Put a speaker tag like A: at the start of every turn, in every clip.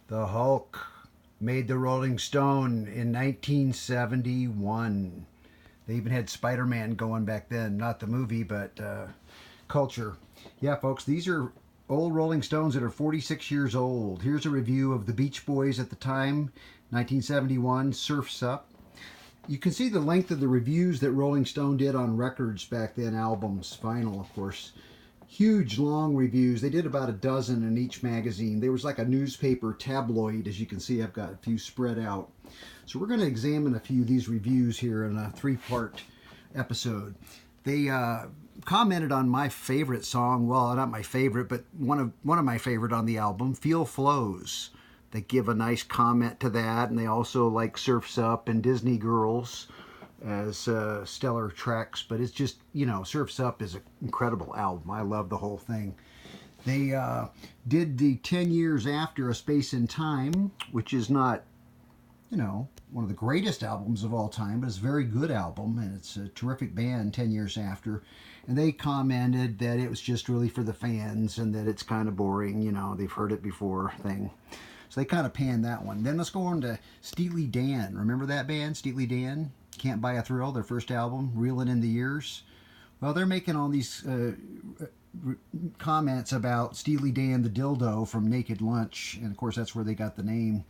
A: The Hulk made the Rolling Stone in 1971. They even had Spider-Man going back then. Not the movie, but culture. Yeah, folks, these are old Rolling Stones that are 46 years old. Here's a review of the Beach Boys at the time, 1971, Surf's Up. You can see the length of the reviews that Rolling Stone did on records back then, albums, vinyl, of course. Huge, long reviews. They did about a dozen in each magazine. There was like a newspaper tabloid, as you can see. I've got a few spread out. So we're going to examine a few of these reviews here in a three-part episode. They commented on my favorite song. Well, not my favorite, but one of my favorite on the album, Feel Flows. They give a nice comment to that, and they also like Surf's Up and Disney Girls as stellar tracks. But it's just, Surf's Up is an incredible album. I love the whole thing. They did the 10 years after A Space in Time, which is not, one of the greatest albums of all time, but it's a very good album, and it's a terrific band 10 years after. And they commented that it was just really for the fans and that it's kind of boring, they've heard it before thing. So they kind of panned that one. Then let's go on to Steely Dan. Remember that band, Steely Dan? Can't Buy a Thrill, their first album, Reelin' in the Years. Well, they're making all these comments about Steely Dan the dildo from Naked Lunch, and of course that's where they got the name.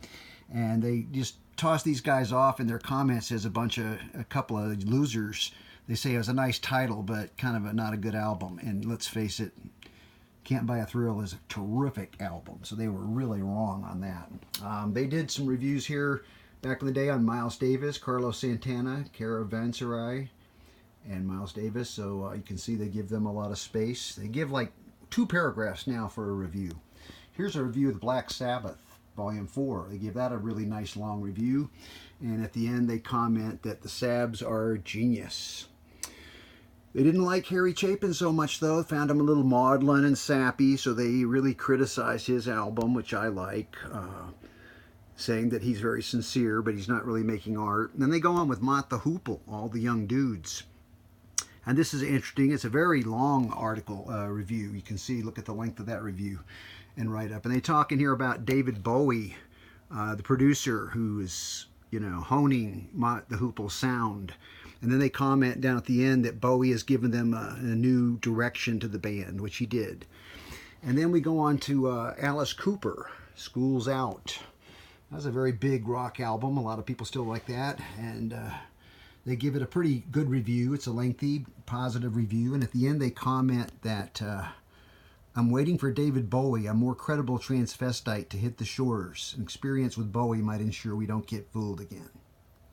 A: And they just toss these guys off in their comments as a couple of losers. They say it was a nice title, but kind of not a good album. And let's face it, Can't Buy a Thrill is a terrific album. So they were really wrong on that. They did some reviews here back in the day on Miles Davis, Carlos Santana, Caravanserai, and Miles Davis. So you can see they give them a lot of space. They give like 2 paragraphs now for a review. Here's a review of the Black Sabbath, Volume 4. They give that a really nice long review. And at the end they comment that the Sabs are genius. They didn't like Harry Chapin so much, though. Found him a little maudlin and sappy, so they really criticized his album, which I like, saying that he's very sincere, but he's not really making art. And then they go on with Mott the Hoople, All the Young Dudes. And this is interesting. It's a very long article review. You can see, look at the length of that review and write-up. And they talk in here about David Bowie, the producer, who is, honing Mott the Hoople's sound. And then they comment down at the end that Bowie has given them a new direction to the band, which he did. And then we go on to Alice Cooper, School's Out. That's a very big rock album. A lot of people still like that. And they give it a pretty good review. It's a lengthy, positive review. And at the end they comment that I'm waiting for David Bowie, a more credible transvestite, to hit the shores. An experience with Bowie might ensure we don't get fooled again.